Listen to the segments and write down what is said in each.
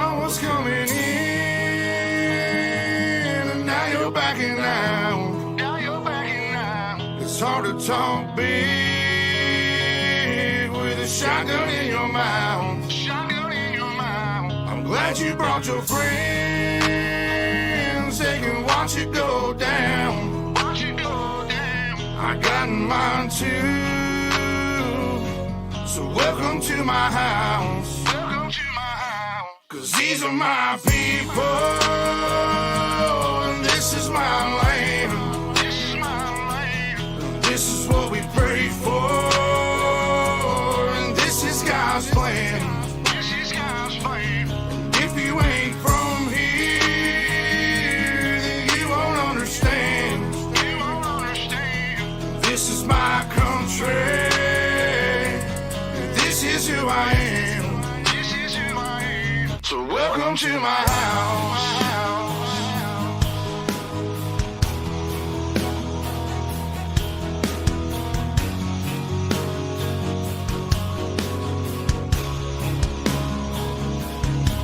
know what's coming in, and now you're backing out. It's hard to talk big with a shotgun in your mouth. I'm glad you brought your friends, they can watch it go down. I got mine too, so welcome to my house. Cause these are my people, and this is my land. This is what we pray for, and this is God's plan. And if you ain't from here, then you won't understand. This is my country, and this is who I am. So welcome to my house.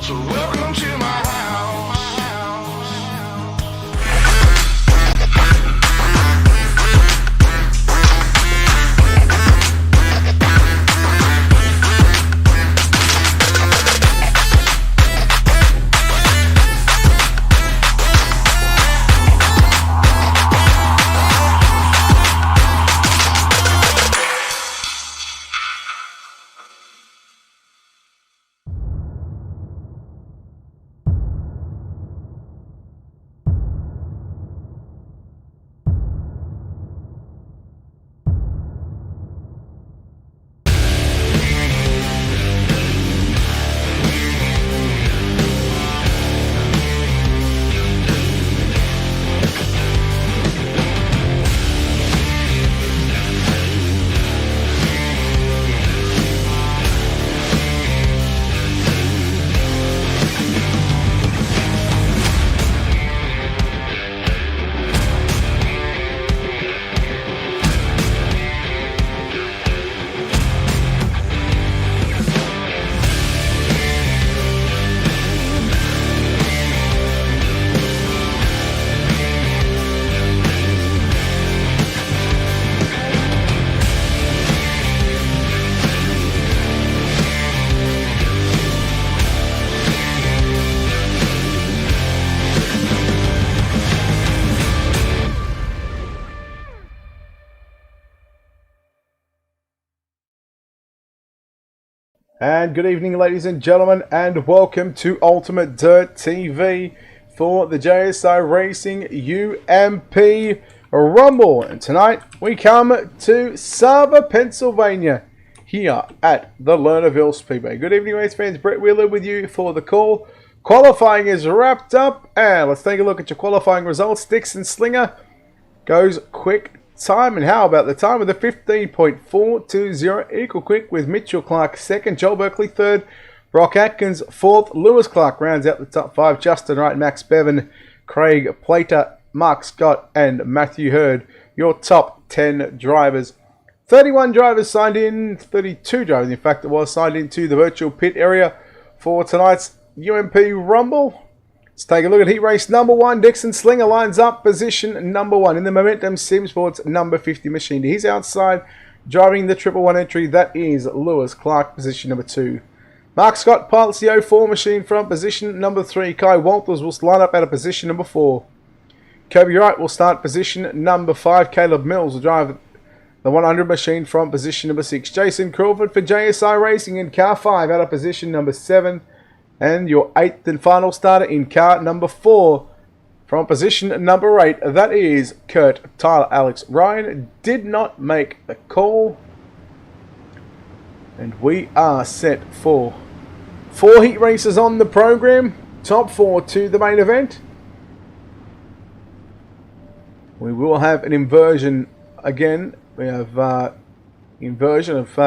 So welcome to my house. And good evening, ladies and gentlemen, and welcome to UltimateDirtTV for the JSI Racing UMP Rumble. And tonight we come to Saba, Pennsylvania, here at the Lernerville Speedway. Good evening, race fans. Brett Wheeler with you for the call. Qualifying is wrapped up, and let's take a look at your qualifying results. Dixon Slinger goes quick time, and how about the time with a 15.420, equal quick with Mitchell Clark second, Joel Berkeley third, Brock Atkins fourth, Lewis Clark rounds out the top five, Justin Wright, Max Bevan, Craig Plater, Mark Scott and Matthew Hurd, your top 10 drivers. 31 drivers signed in, 32 drivers in fact it was, signed into the virtual pit area for tonight's UMP Rumble. Let's take a look at heat race number 1. Dixon Slinger lines up position number 1 in the Momentum Sim Sports number 50 machine. He's outside driving the 111 entry. That is Lewis Clark, position number 2. Mark Scott pilots the 04 machine from position number 3. Kai Walters will line up out of position number 4. Kobe Wright will start position number 5. Caleb Mills will drive the 100 machine from position number 6. Jason Crawford for JSI Racing in car 5 out of position number 7. And your 8th and final starter in car number 4 from position number 8. That is Kurt Tyler. Alex Ryan did not make the call. And we are set for 4 heat races on the program. Top 4 to the main event. We will have an inversion again. We have inversion of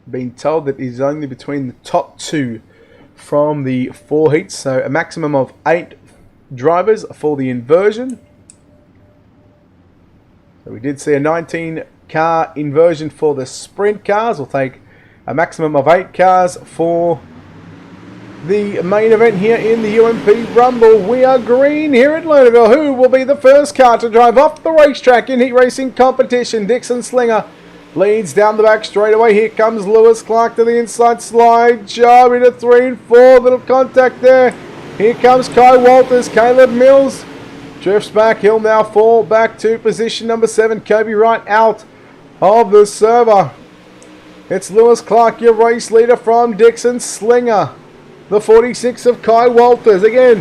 been told that it is only between the top 2 from the 4 heats, so a maximum of 8 drivers for the inversion. So we did see a 19 car inversion for the sprint cars. We'll take a maximum of 8 cars for the main event here in the UMP Rumble. We are green here at Lernerville. Who will be the first car to drive off the racetrack in heat racing competition? Dixon Slinger leads down the back straightaway. Here comes Lewis Clark to the inside slide. Job into 3 and 4. Little contact there. Here comes Kai Walters. Caleb Mills drifts back. He'll now fall back to position number 7. Kobe Wright out of the server. It's Lewis Clark, your race leader from Dixon Slinger. The 46 of Kai Walters. Again,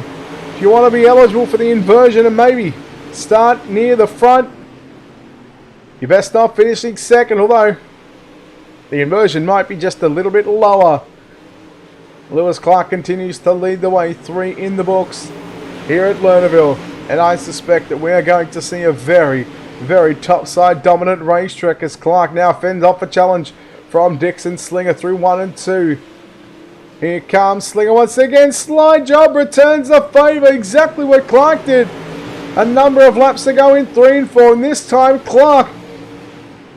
if you want to be eligible for the inversion and maybe start near the front, you best not finishing second, although the inversion might be just a little bit lower. Lewis Clark continues to lead the way. 3 in the books here at Lernerville. And I suspect that we are going to see a very, very topside dominant racetrack as Clark now fends off a challenge from Dixon Slinger through 1 and 2. Here comes Slinger once again. Slide job returns the favour. Exactly what Clark did a number of laps ago in 3 and 4. And this time Clark.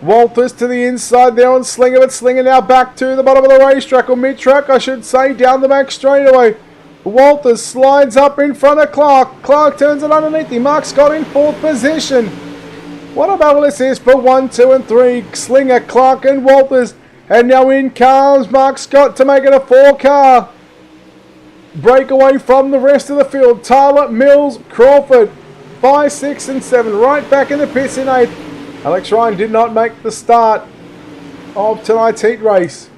Walters to the inside there on Slinger. But Slinger now back to the bottom of the racetrack. Or mid-track I should say. Down the back straightaway. Walters slides up in front of Clark. Clark turns it underneath him. Mark Scott in 4th position. What a battle this is for 1, 2 and 3. Slinger, Clark and Walters. And now in comes Mark Scott to make it a 4-car breakaway from the rest of the field. Tyler, Mills, Crawford, 5, 6 and 7. Right back in the pits in 8th. Alex Ryan did not make the start of tonight's heat race.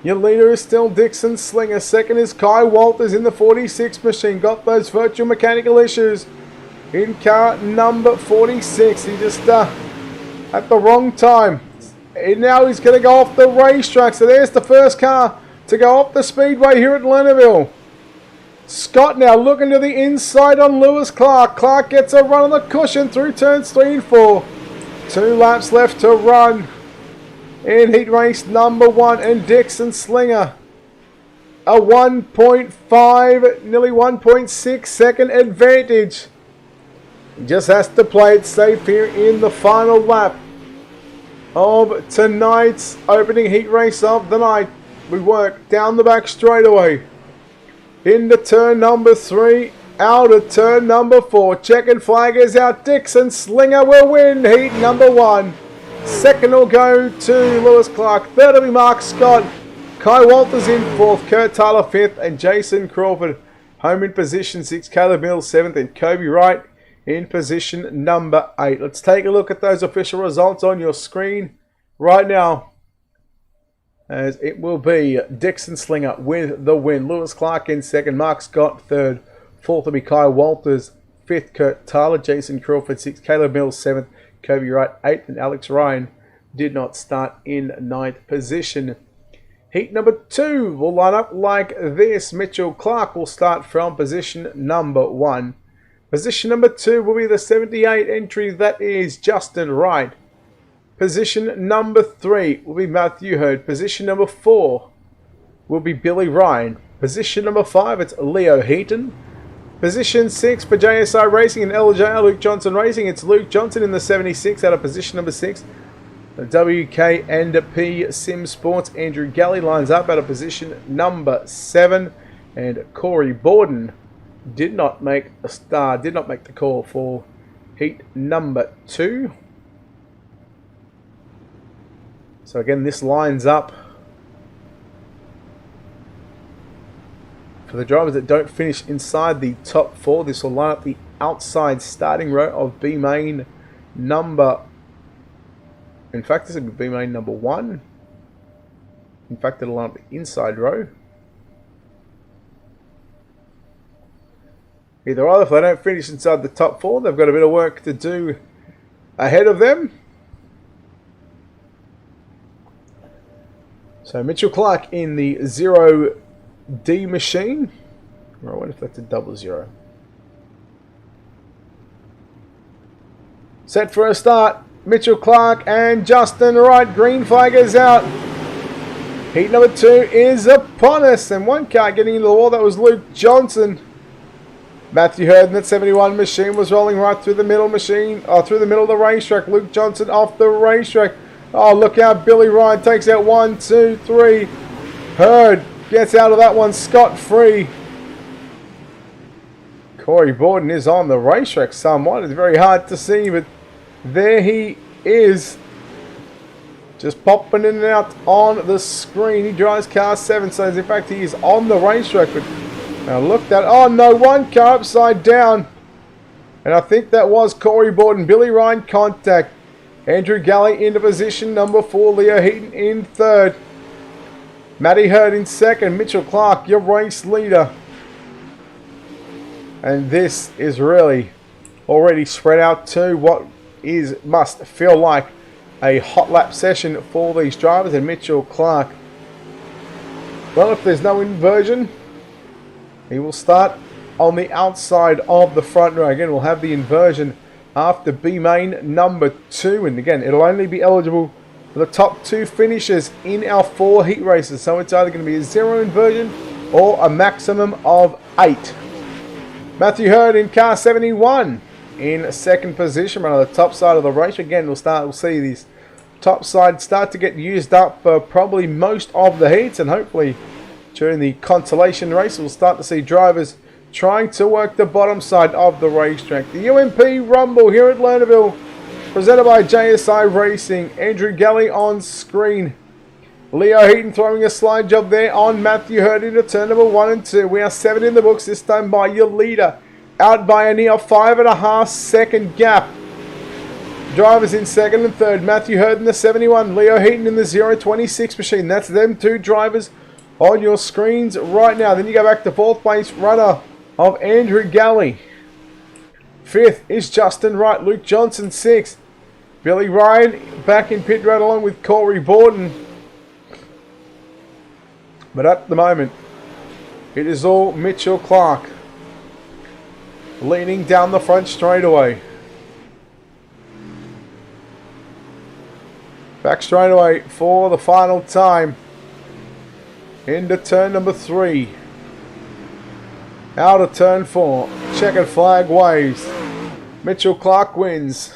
Your leader is still Dixon Slinger. Second is Kai Walters in the 46 machine. Got those virtual mechanical issues in car number 46. He just at the wrong time. And now he's going to go off the racetrack. So there's the first car to go off the speedway here at Lernerville. Scott now looking to the inside on Lewis Clark. Clark gets a run on the cushion through turns 3 and 4. 2 laps left to run in heat race number 1. And Dixon Slinger, a 1.5, nearly 1.6 second advantage. He just has to play it safe here in the final lap of tonight's opening heat race of the night. We work down the back straightaway into turn number 3, out of turn number 4. Checkered flag is out. Dixon Slinger will win heat number 1. Second will go to Lewis Clark. Third will be Mark Scott. Kai Walters in 4th. Kurt Tyler 5th. And Jason Crawford home in position 6. Caleb Mills 7th. And Kobe Wright in position number 8. Let's take a look at those official results on your screen right now. As it will be Dixon Slinger with the win. Lewis Clark in 2nd. Mark Scott 3rd. 4th will be Kai Walters. 5th Kurt Tyler. Jason Crawford 6th. Caleb Mills 7th. Kobe Wright 8th. And Alex Ryan did not start in 9th position. Heat number 2 will line up like this. Mitchell Clark will start from position number 1. Position number 2 will be the 78 entry, that is Justin Wright. Position number 3 will be Matthew Hurd. Position number 4 will be Billy Ryan. Position number 5, it's Leo Heaton. Position 6 for JSI Racing and LJ Luke Johnson Racing, it's Luke Johnson in the 76 out of position number 6. The WK&P Sim Sports, Andrew Galley lines up out of position number 7. And Corey Borden did not make the call for heat number 2. So again, this lines up for the drivers that don't finish inside the top 4. This will line up the outside starting row of B main number. In fact, this will be B main number 1. In fact, it'll line up the inside row. Either if they don't finish inside the top 4, they've got a bit of work to do ahead of them. So Mitchell Clark in the 0D machine. Or I wonder if that's a 00. Set for a start. Mitchell Clark and Justin Wright. Green flag is out. Heat number 2 is upon us. And one car getting into the wall, that was Luke Johnson. Matthew Hurd in that 71 machine was rolling right through the middle through the middle of the racetrack. Luke Johnson off the racetrack. Oh, look out. Billy Ryan takes out 1, 2, 3. Hurd gets out of that one scot-free. Corey Borden is on the racetrack somewhat. It's very hard to see, but there he is. Just popping in and out on the screen. He drives car 7, so in fact he is on the racetrack. But now look that. Oh no, one car upside down. And I think that was Corey Borden. Billy Ryan contact. Andrew Galley into position number 4. Leo Heaton in 3rd. Matty Hurd in 2nd. Mitchell Clark, your race leader. And this is really already spread out to what must feel like a hot lap session for these drivers. And Mitchell Clark, well, if there's no inversion, he will start on the outside of the front row. Again, we'll have the inversion after B main number 2. And again, it'll only be eligible for the top 2 finishers in our 4 heat races. So it's either going to be a 0 inversion or a maximum of 8. Matthew Hurd in car 71 in 2nd position, on the top side of the race. Again, we'll see these top side start to get used up for probably most of the heats, and hopefully during the consolation race we'll start to see drivers trying to work the bottom side of the racetrack. The UMP Rumble here at Lernerville, presented by JSI Racing. Andrew Galley on screen. Leo Heaton throwing a slide job there on Matthew Hurd into turn number 1 and 2. We are 7 in the books this time by your leader. Out by a near 5.5 second gap. Drivers in 2nd and 3rd. Matthew Hurd in the 71. Leo Heaton in the 026 machine. That's them 2 drivers on your screens right now. Then you go back to 4th place runner of Andrew Galley. 5th is Justin Wright. Luke Johnson 6th. Billy Ryan back in pit road along with Corey Borden. But at the moment, it is all Mitchell Clark leaning down the front straightaway. Back straightaway for the final time. Into turn number 3. Out of turn 4. Checkered flag waves. Mitchell Clark wins.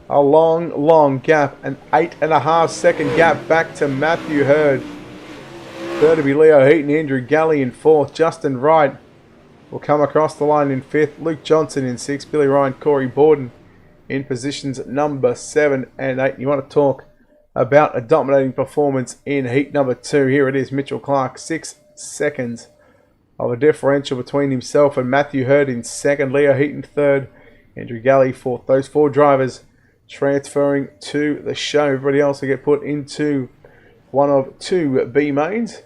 A long gap. An 8.5 second gap back to Matthew Hurd. 3rd to be Leo Heaton, Andrew Galley in 4th. Justin Wright will come across the line in 5th. Luke Johnson in 6th. Billy Ryan, Corey Borden in positions number 7 and 8. You want to talk about a dominating performance in heat number 2. Here it is. Mitchell Clark, 6 seconds of a differential between himself and Matthew Hurd in 2nd. Leo Heaton 3rd. Andrew Galley 4th. Those 4 drivers transferring to the show. Everybody else will get put into one of 2 B mains.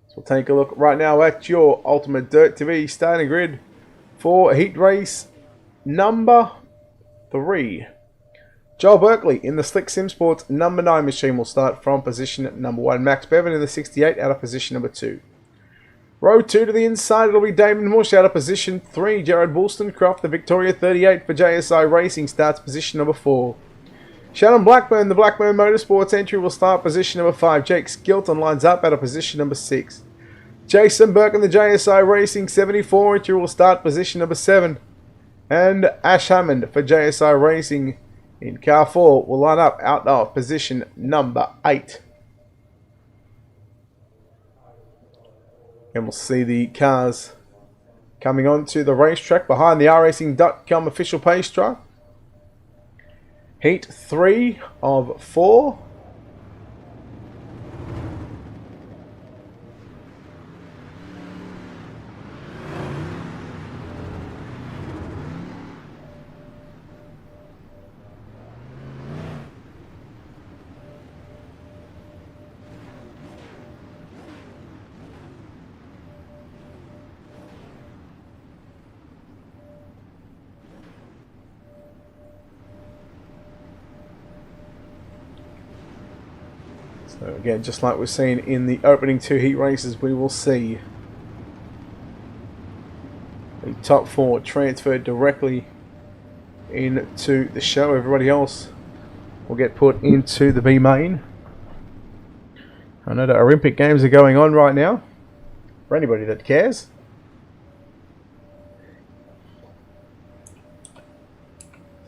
So we'll take a look right now at your Ultimate Dirt TV starting grid for heat race number 3. Joel Berkeley in the Slick Sim Sports number 9 machine will start from position number 1. Max Bevan in the 68 out of position number 2. Row 2 to the inside, it'll be Damon Mush out of position 3. Jared Wollstonecroft, the Victoria 38 for JSI Racing, starts position number 4. Shannon Blackburn, the Blackburn Motorsports entry, will start position number 5. Jake Skilton lines up out of position number 6. Jason Burke and the JSI Racing 74 entry will start position number 7. And Ash Hammond for JSI Racing in car 4 will line up out of position number 8. And we'll see the cars coming onto the racetrack behind the iRacing.com official pace truck. Heat 3 of 4. So again, just like we've seen in the opening 2 heat races, we will see the top 4 transferred directly into the show. Everybody else will get put into the B main. I know the Olympic Games are going on right now, for anybody that cares.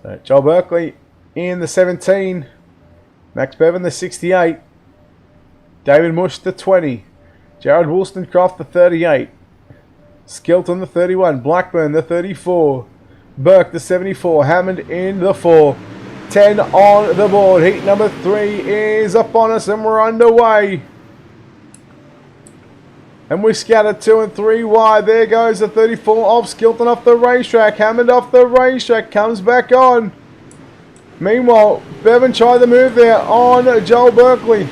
So Joel Berkeley in the 17, Max Bevan the 68, David Mush the 20, Jared Wollstonecroft, the 38. Skilton, the 31. Blackburn, the 34. Burke, the 74. Hammond in the 4. 10 on the board. Heat number 3 is upon us and we're underway. And we scatter 2 and 3 wide. There goes the 34 off Skilton off the racetrack. Hammond off the racetrack. Comes back on. Meanwhile, Bevan tried the move there on Joel Berkeley.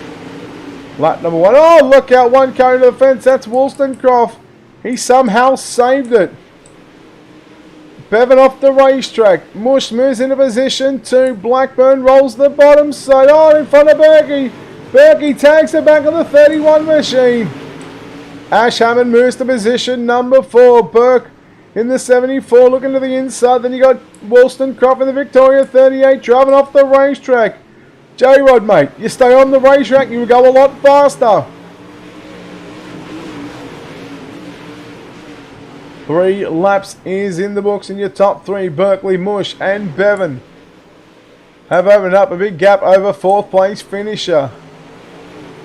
Lap number 1. Oh, look out. One coming to the fence. That's Wollstonecroft. He somehow saved it. Bevan off the racetrack. Mush moves into position 2. Blackburn rolls the bottom side. Oh, in front of Berkey. Berkey tags the back of the 31 machine. Ash Hammond moves to position number 4. Burke in the 74 looking to the inside. Then you got Wollstonecroft in the Victoria 38 driving off the racetrack. J-Rod, mate, you stay on the racetrack, you will go a lot faster. 3 laps is in the books in your top 3. Berkeley, Mush and Bevan have opened up a big gap over 4th place finisher.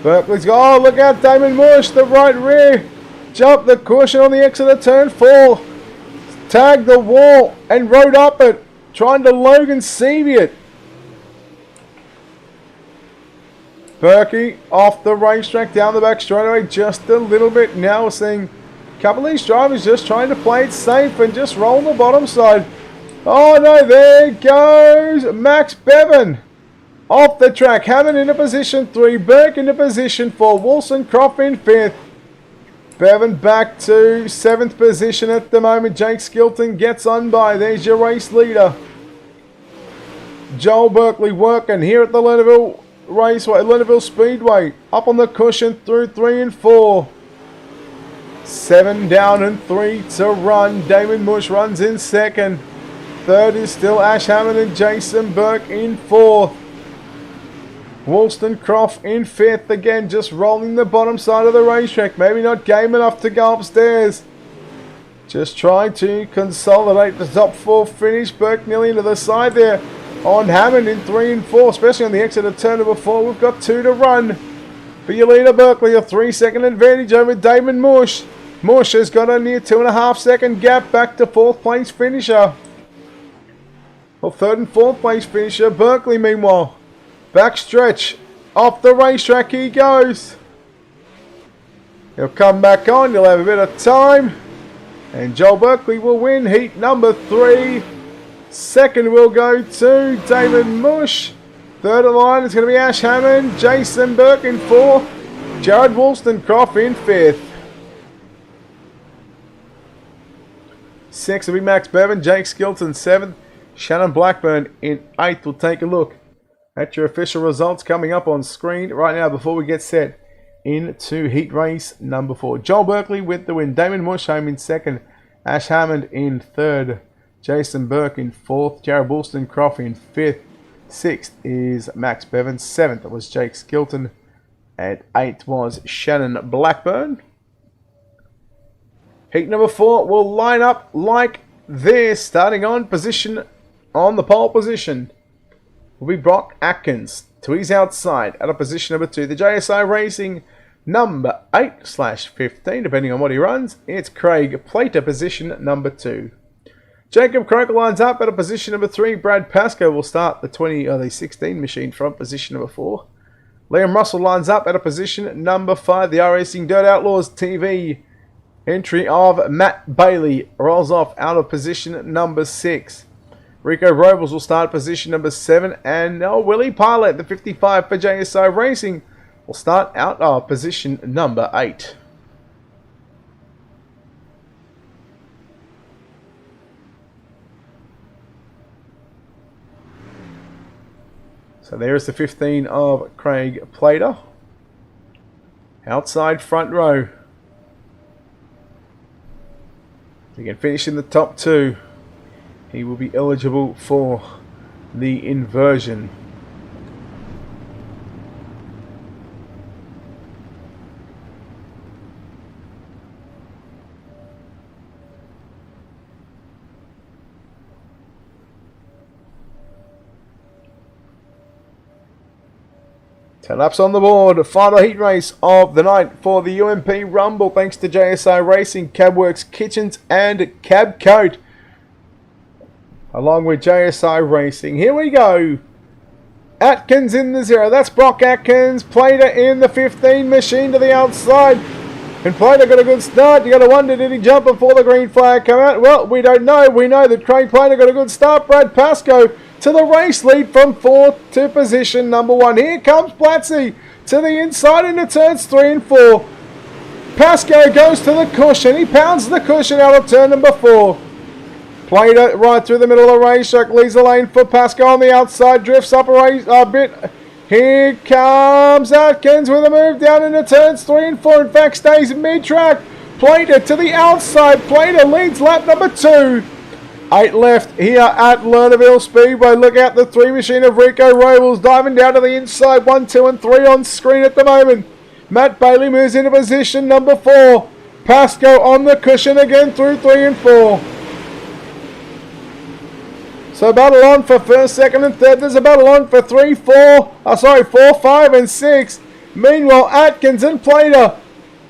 Berkeley's got, oh, look out, Damon Mush, the right rear. Jumped the cushion on the exit of turn 4. Tagged the wall and rode up it, trying to Logan Seavey it. Berkey off the racetrack, down the back straightaway just a little bit. Now we're seeing a couple of these drivers just trying to play it safe and just roll the bottom side. Oh no, there goes Max Bevan. Off the track, Hammond into position 3, Burke into position 4, Wollstonecroft in 5th. Bevan back to 7th position at the moment. Jake Skilton gets on by. There's your race leader. Joel Berkeley working here at the Lernerville Raceway, Lernerville Speedway. Up on the cushion through 3 and 4. 7 down and 3 to run. Damon Mush runs in 2nd. 3rd is still Ash Hammond and Jason Burke in 4th. Wollstonecroft in 5th again, just rolling the bottom side of the racetrack. Maybe not game enough to go upstairs. Just trying to consolidate the top 4 finish. Burke nearly into the side there on Hammond in 3 and 4, especially on the exit of turn number 4. We've got 2 to run. For your leader Berkeley, a 3-second advantage over Damon Mush. Mush has got a near 2.5 second gap back to 4th place finisher. Well, 3rd and 4th place finisher. Berkeley meanwhile. Back stretch, off the racetrack he goes. He'll come back on, he'll have a bit of time. And Joel Berkeley will win heat number 3. 2nd will go to Damon Mush. 3rd of the line is going to be Ash Hammond, Jason Burke in 4th, Jared Wollstonecroft in 5th. 6th will be Max Bevan, Jake Skilton 7th, Shannon Blackburn in 8th. We'll take a look at your official results coming up on screen right now before we get set into heat race number 4. Joel Berkeley with the win. Damon Mush home in 2nd. Ash Hammond in 3rd. Jason Burke in 4th. Jared Wollstonecroft in 5th. 6th is Max Bevan. 7th was Jake Skilton. And 8th was Shannon Blackburn. Heat number 4 will line up like this. Starting on the pole position will be Brock Atkins. To his outside at a position number 2. The JSI Racing number 8/15, depending on what he runs. It's Craig Plater, position number 2. Jacob Croker lines up at a position number 3. Brad Pascoe will start the 16 machine from position number 4. Liam Russell lines up at a position number 5. The iRacing Dirt Outlaws TV entry of Matt Bailey rolls off out of position number 6. Rico Robles will start position number 7, and Willie Pilot, the 55 for JSI Racing, will start out of position number 8. So there's the 15 of Craig Plater. Outside front row. He can finish in the top 2. He will be eligible for the inversion. 10 laps on the board. Final heat race of the night for the UMP Rumble. Thanks to JSI Racing, Cabworks Kitchens and Cab Coat. Along with JSI Racing. Here we go. Atkins in the 0. That's Brock Atkins. Plater in the 15 machine to the outside. And Plater got a good start. You got to wonder, did he jump before the green flag come out? Well, we don't know. We know that Craig Plater got a good start. Brad Pascoe to the race lead from 4th to position number 1. Here comes Platzi to the inside into turns 3 and 4. Pascoe goes to the cushion. He pounds the cushion out of turn number 4. Plater right through the middle of the racetrack. Leaves the lane for Pascoe on the outside. Drifts up a bit. Here comes Atkins with a move down into turns 3 and 4. In fact, stays mid-track. Plater to the outside. Plater leads lap number 2. 8 left here at Lernerville Speedway. Look out the 3 machine of Rico Robles diving down to the inside. 1, 2 and 3 on screen at the moment. Matt Bailey moves into position number 4. Pascoe on the cushion again through 3 and 4. So battle on for 1st, 2nd and 3rd. There's a battle on for 4, 5 and 6. Meanwhile, Atkins and Plater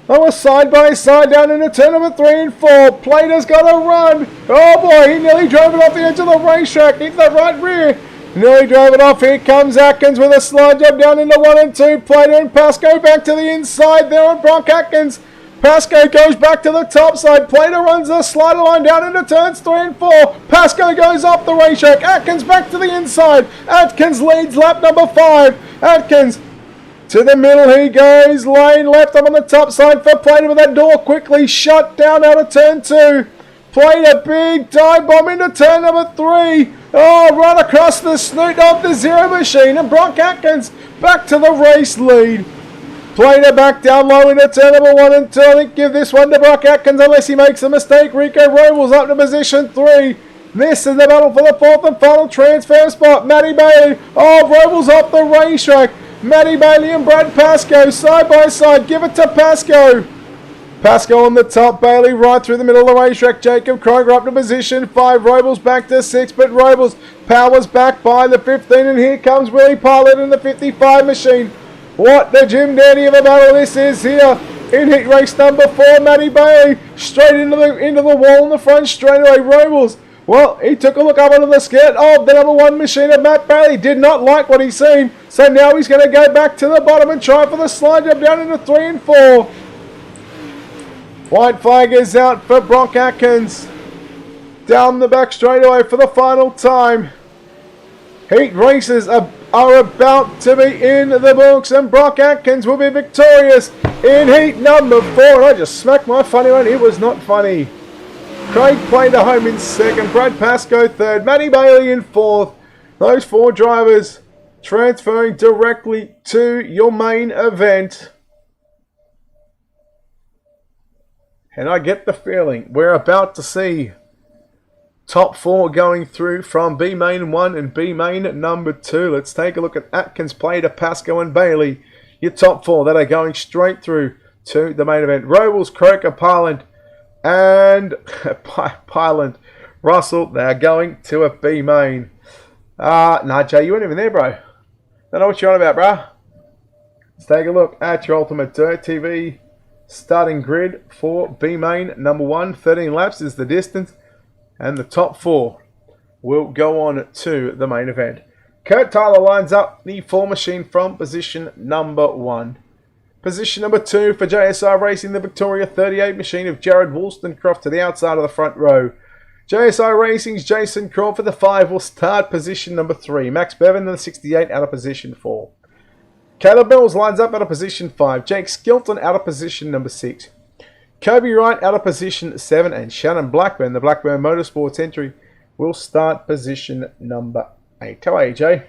are side by side down into turn number 3 and 4. Plater's got a run. Oh boy, he nearly drove it off the edge of the racetrack. Into the right rear. Nearly drove it off. Here comes Atkins with a slide job down into 1 and 2. Plater and Pascoe back to the inside there on Brock Atkins. Pascoe goes back to the top side. Plater runs a slider line down into turns 3 and 4. Pascoe goes up the racetrack. Atkins back to the inside. Atkins leads lap number 5. Atkins to the middle he goes. Lane left up on the top side for Plater, with that door quickly shut down out of turn 2. Plater, big dive bomb into turn number 3. Oh, run across the snoot of the 0 machine. And Brock Atkins back to the race lead. Plater back down low into turn number 1 and 2. I think give this one to Brock Atkins unless he makes a mistake. Rico Robles up to position 3. This is the battle for the 4th and final transfer spot. Matty Bailey. Oh, Robles up the racetrack. Matty Bailey and Brad Pascoe side by side. Give it to Pascoe. Pascoe on the top. Bailey right through the middle of the racetrack. Jacob Kroger up to position 5. Robles back to 6. But Robles powers back by the 15. And here comes Willie Pilot in the 55 machine. What the Jim Dandy of a battle this is here in heat race number 4. Matty Bailey straight into the wall in the front straightaway. Robles, well, he took a look up onto the skirt of the number 1 machine of Matt Bailey. Did not like what he's seen. So now he's going to go back to the bottom and try for the slide job down into 3 and 4. White flag is out for Brock Atkins. Down the back straightaway for the final time. Heat races are about to be in the books, and Brock Atkins will be victorious in heat number 4. And I just smacked my funny one. It was not funny. Craig Plater home in 2nd. Brad Pascoe 3rd. Matty Bailey in 4th. Those 4 drivers transferring directly to your main event. And I get the feeling we're about to see top 4 going through from B main 1 and B main number 2. Let's take a look at Atkins, Plater, Pascoe and Bailey. Your top 4 that are going straight through to the main event. Robles, Croker, Parland and Russell, they're going to a B main. Nah, Jay, you weren't even there, bro. Don't know what you're on about, bro. Let's take a look at your UltimateDirtTV starting grid for B main number 1. 13 laps is the distance. And the top 4 will go on to the main event. Kurt Tyler lines up the 4 machine from position number 1. Position number 2 for JSI Racing, the Victoria 38 machine of Jared Wollstonecroft to the outside of the front row. JSI Racing's Jason Crawford, the 5, will start position number 3. Max Bevan, the 68, out of position 4. Caleb Mills lines up out of position 5. Jake Skilton out of position number 6. Kobe Wright out of position 7, and Shannon Blackburn, the Blackburn Motorsports entry, will start position number 8. How are you, Jay?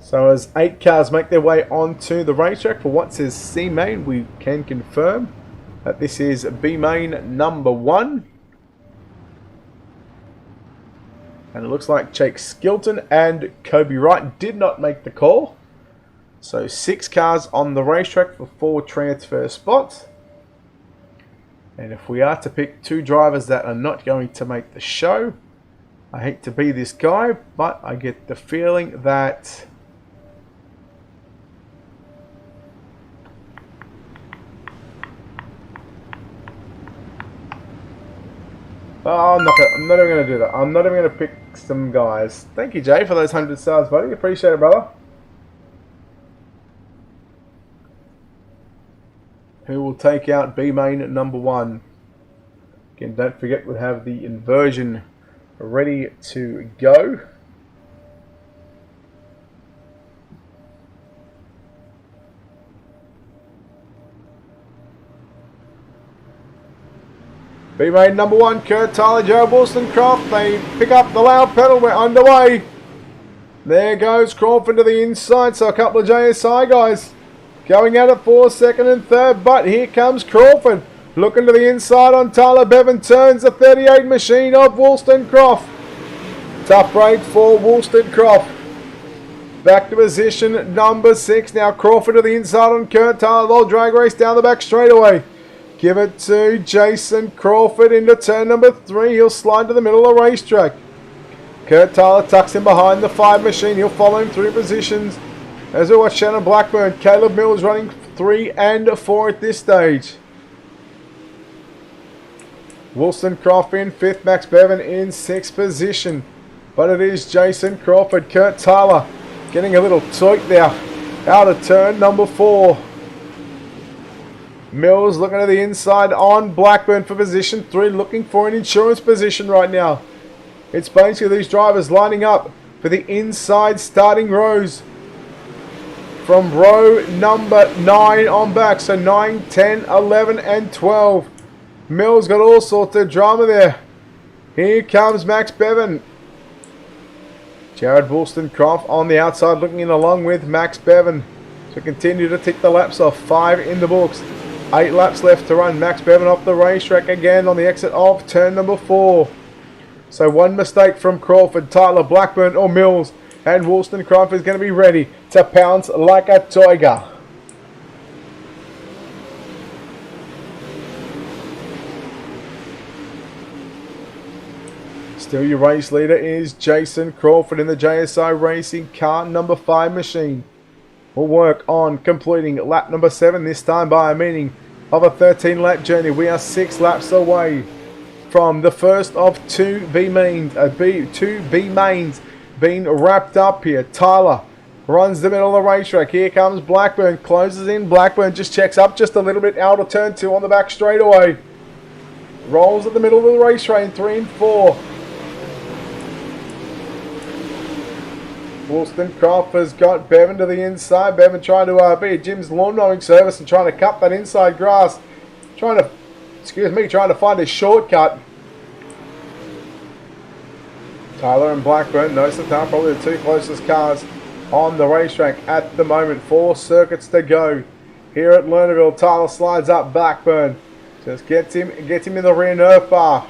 So as 8 cars make their way onto the racetrack for what says C main, we can confirm that this is B main number 1. And it looks like Jake Skilton and Kobe Wright did not make the call. So 6 cars on the racetrack for 4 transfer spots. And if we are to pick 2 drivers that are not going to make the show, I hate to be this guy, but I get the feeling that oh, I'm not even going to do that. I'm not even going to pick some guys. Thank you, Jay, for those 100 stars, buddy. Appreciate it, brother. Who will take out B main number 1? Again, don't forget we'll have the inversion ready to go. B main number 1, Kurt Tyler, Joe Wollstonecroft. They pick up the loud pedal. We're underway. There goes Crawford to the inside. So a couple of JSI guys going at it for second and third. But here comes Crawford. Looking to the inside on Tyler. Bevan turns the 38 machine of Wollstonecroft. Tough break for Wollstonecroft. Back to position number 6. Now Crawford to the inside on Kurt Tyler. They'll drag race down the back straightaway. Give it to Jason Crawford into turn number 3. He'll slide to the middle of the racetrack. Kurt Tyler tucks in behind the 5 machine. He'll follow him through positions. As we watch Shannon Blackburn. Caleb Mills running 3 and 4 at this stage. Wollstonecroft in 5th. Max Bevan in 6th position. But it is Jason Crawford. Kurt Tyler getting a little tweak there. Out of turn number 4. Mills looking to the inside on Blackburn for position 3, looking for an insurance position right now. It's basically these drivers lining up for the inside starting rows from row number 9 on back. So 9, 10, 11 and 12. Mills got all sorts of drama there. Here comes Max Bevan. Jared Wollstonecroft on the outside looking in along with Max Bevan. So continue to tick the laps off. 5 in the books. 8 laps left to run. Max Bevan off the racetrack again on the exit of turn number 4. So one mistake from Crawford, Tyler, Blackburn or Mills, and Wollstonecroft is going to be ready to pounce like a tiger. Still your race leader is Jason Crawford in the JSI Racing car number 5 machine. We'll work on completing lap number 7 this time by a meaning of a 13 lap journey. We are 6 laps away from the first of 2 B mains being wrapped up here. Tyler runs the middle of the racetrack. Here comes Blackburn, closes in. Blackburn just checks up just a little bit out of turn 2 on the back straightaway. Rolls at the middle of the race train, 3 and 4. Wollstonecroft has got Bevan to the inside. Bevan trying to be at Jim's lawn mowing service and trying to cut that inside grass. Trying to find a shortcut. Tyler and Blackburn, no Santana, probably the 2 closest cars on the racetrack at the moment. 4 circuits to go here at Lernerville. Tyler slides up. Blackburn just gets him in the rear nerve bar.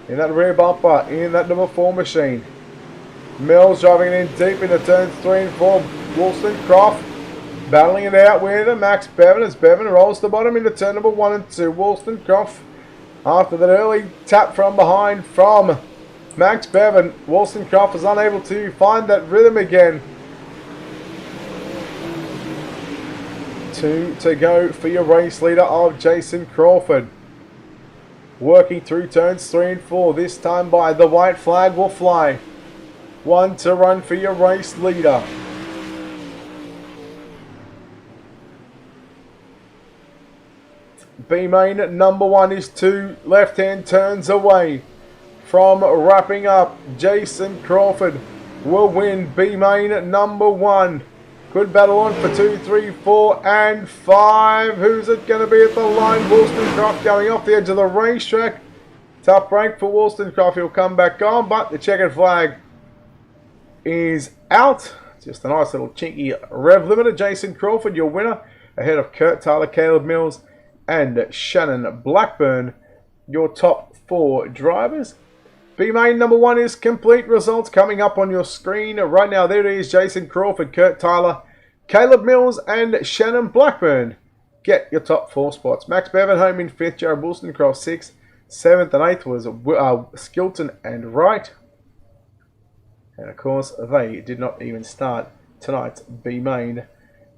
In that rear bumper, in that number 4 machine. Mills driving it in deep into turns 3 and 4. Wollstonecroft battling it out with Max Bevan as Bevan rolls the bottom into turn number 1 and 2. Wollstonecroft, after that early tap from behind from Max Bevan, Wollstonecroft was unable to find that rhythm again. 2 to go for your race leader of Jason Crawford. Working through turns 3 and 4. This time by the white flag will fly. 1 to run for your race leader. B main number 1 is 2 left-hand turns away from wrapping up. Jason Crawford will win B main number 1. Good battle on for 2, 3, 4 and 5. Who's it going to be at the line? Wollstonecroft going off the edge of the racetrack. Tough break for Wollstonecroft. He'll come back on, but the checkered flag is out. Just a nice little chinky rev limiter. Jason Crawford, your winner, ahead of Kurt Tyler, Caleb Mills, and Shannon Blackburn, your top 4 drivers. B main number 1 is complete. Results coming up on your screen right now. There it is. Jason Crawford, Kurt Tyler, Caleb Mills, and Shannon Blackburn get your top 4 spots. Max Bevan home in 5th, Jared Wollstonecroft 6th, 7th and 8th was Skilton and Wright. And of course, they did not even start tonight's B main.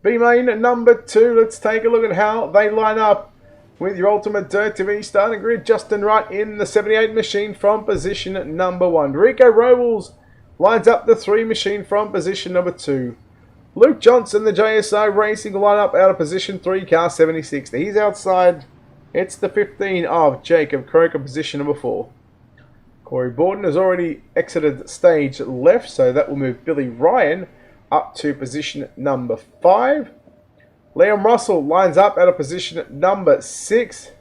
B main number 2. Let's take a look at how they line up with your UltimateDirtTV starting grid. Justin Wright in the 78 machine from position number 1. Rico Robles lines up the 3 machine from position number 2. Luke Johnson, the JSI Racing, line up out of position 3, car 76. He's outside. It's the 15 of Jacob Croker, position number 4. Corey Borden has already exited stage left, so that will move Billy Ryan up to position number 5. Liam Russell lines up out of position number 6.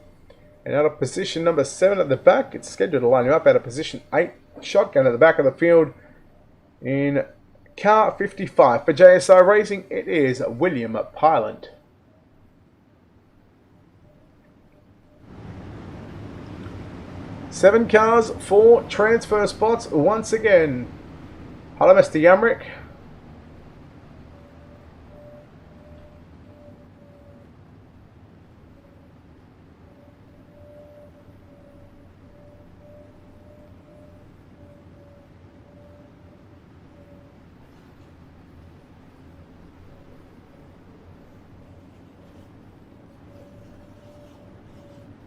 And out of position number 7 at the back, it's scheduled to line him up out of position 8. Shotgun at the back of the field in car 55. For JSI Racing, it is William Pylant. Seven cars, 4 transfer spots once again. Hello, Mr. Yamrick.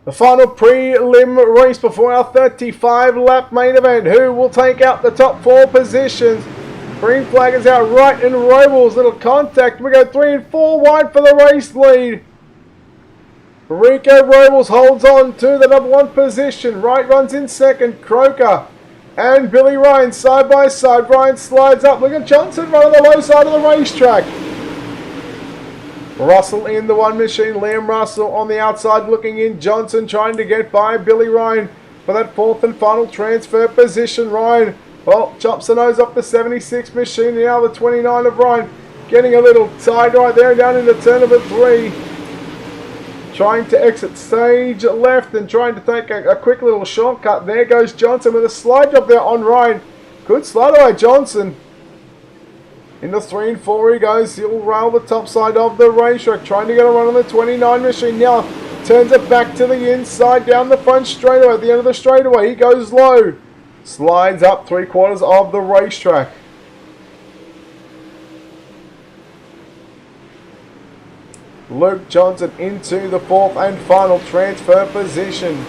The final prelim race before our 35-lap main event. Who will take out the top 4 positions? Green flag is out. Wright and Robles. Little contact. We go 3 and 4 wide for the race lead. Rico Robles holds on to the number 1 position. Wright runs in second. Croker and Billy Ryan side by side. Ryan slides up. Look at Johnson running the low side of the racetrack. Russell in the 1 machine. Liam Russell on the outside looking in. Johnson trying to get by Billy Ryan for that 4th and final transfer position. Ryan, well, chops the nose off the 76 machine. Now the 29 of Ryan getting a little tight right there down into turn number 3. Trying to exit stage left and trying to take a quick little shortcut. There goes Johnson with a slide job there on Ryan. Good slide away, Johnson. Into 3 and 4 he goes. He'll rail the top side of the racetrack. Trying to get a run on the 29 machine. Now turns it back to the inside down the front straightaway. At the end of the straightaway he goes low. Slides up 3/4 of the racetrack. Luke Johnson into the 4th and final transfer position.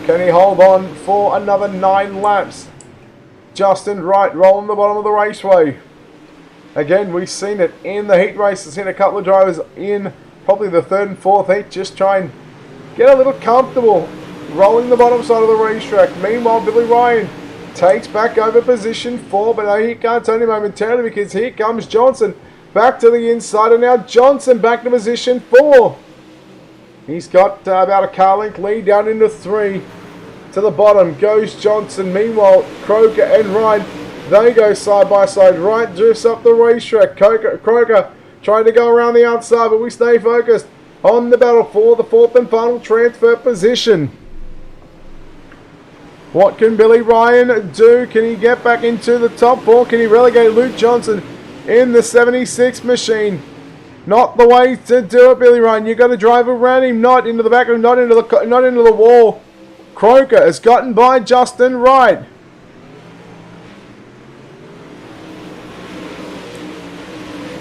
Can he hold on for another 9 laps? Justin Wright rolling the bottom of the raceway. Again, we've seen it in the heat race. We've seen a couple of drivers in probably the 3rd and 4th heat just try and get a little comfortable rolling the bottom side of the racetrack. Meanwhile, Billy Ryan takes back over position 4, but no, he can't turn him momentarily because here comes Johnson back to the inside, and now Johnson back to position 4. He's got about a car length lead down into 3. To the bottom goes Johnson. Meanwhile, Croker and Ryan, they go side by side. Wright drifts up the racetrack. Croker trying to go around the outside, but we stay focused on the battle for the 4th and final transfer position. What can Billy Ryan do? Can he get back into the top 4? Can he relegate Luke Johnson in the 76 machine? Not the way to do it, Billy Ryan. You got to drive around him, not into the back of him, not into the wall. Croker has gotten by Justin Wright.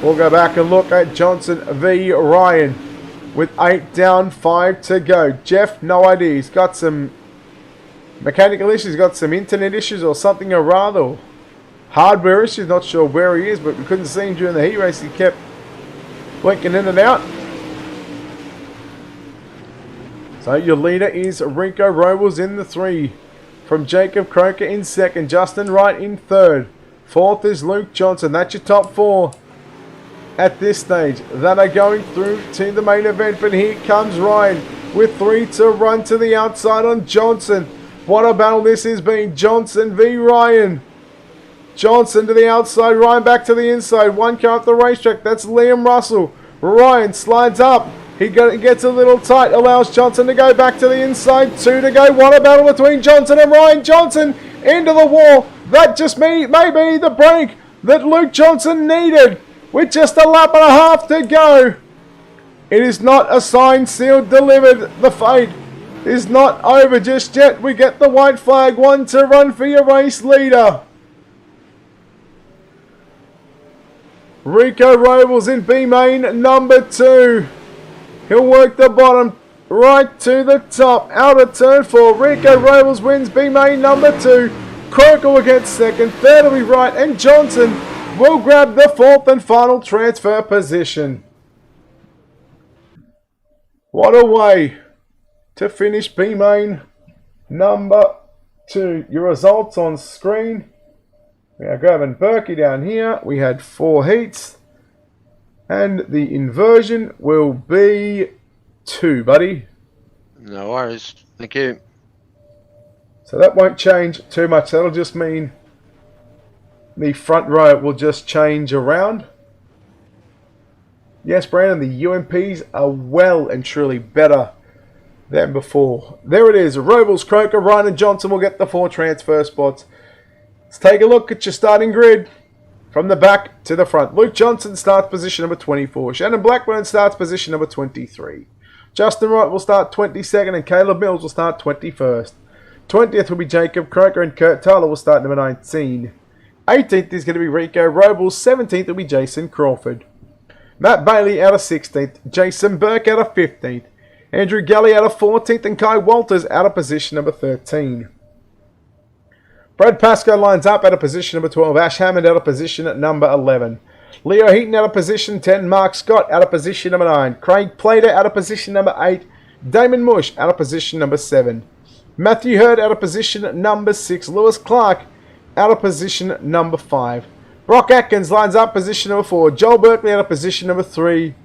We'll go back and look at Johnson v Ryan with 8 down, 5 to go. Jeff, no idea. He's got some mechanical issues. He's got some internet issues or something or rather. Hardware issues. Not sure where he is, but we couldn't see him during the heat race. He kept blinking in and out. So your leader is Rico Robles in the 3. From Jacob Croker in 2nd. Justin Wright in 3rd. 4th is Luke Johnson. That's your top 4. At this stage, that are going through to the main event, but here comes Ryan with 3 to run to the outside on Johnson. What a battle this has been. Johnson v Ryan. Johnson to the outside, Ryan back to the inside. 1 car off the racetrack, that's Liam Russell. Ryan slides up. He gets a little tight, allows Johnson to go back to the inside. 2 to go. What a battle between Johnson and Ryan. Johnson into the wall. That just may be the break that Luke Johnson needed. With just a lap and a half to go. It is not a signed, sealed, delivered. The fate is not over just yet. We get the white flag. 1 to run for your race leader. Rico Robles in B main, number 2. He'll work the bottom right to the top. Out of turn 4. Rico Robles wins B main, number 2. Croker will get second. Third will be Wright. And Johnson will grab the 4th and final transfer position. What a way to finish B main, number 2. Your results on screen. We are grabbing Berkey down here. We had 4 heats. And the inversion will be 2, buddy. No worries. Thank you. So that won't change too much. That'll just mean the front row will just change around. Yes, Brandon, the UMPs are well and truly better than before. There it is. Robles, Croker, Ryan and Johnson will get the 4 transfer spots. Let's take a look at your starting grid from the back to the front. Luke Johnson starts position number 24. Shannon Blackburn starts position number 23. Justin Wright will start 22nd and Caleb Mills will start 21st. 20th will be Jacob Croker and Kurt Tyler will start number 19. 18th is going to be Rico Robles. 17th will be Jason Crawford. Matt Bailey out of 16th. Jason Burke out of 15th. Andrew Galley out of 14th and Kai Walters out of position number 13. Brad Pascoe lines up out of position number 12. Ash Hammond out of position at number 11. Leo Heaton out of position 10. Mark Scott out of position number 9. Craig Plater out of position number 8. Damon Mush out of position number 7. Matthew Hurd out of position number 6. Lewis Clark out of position number 5. Brock Atkins lines up position number 4. Joel Berkeley out of position number 3.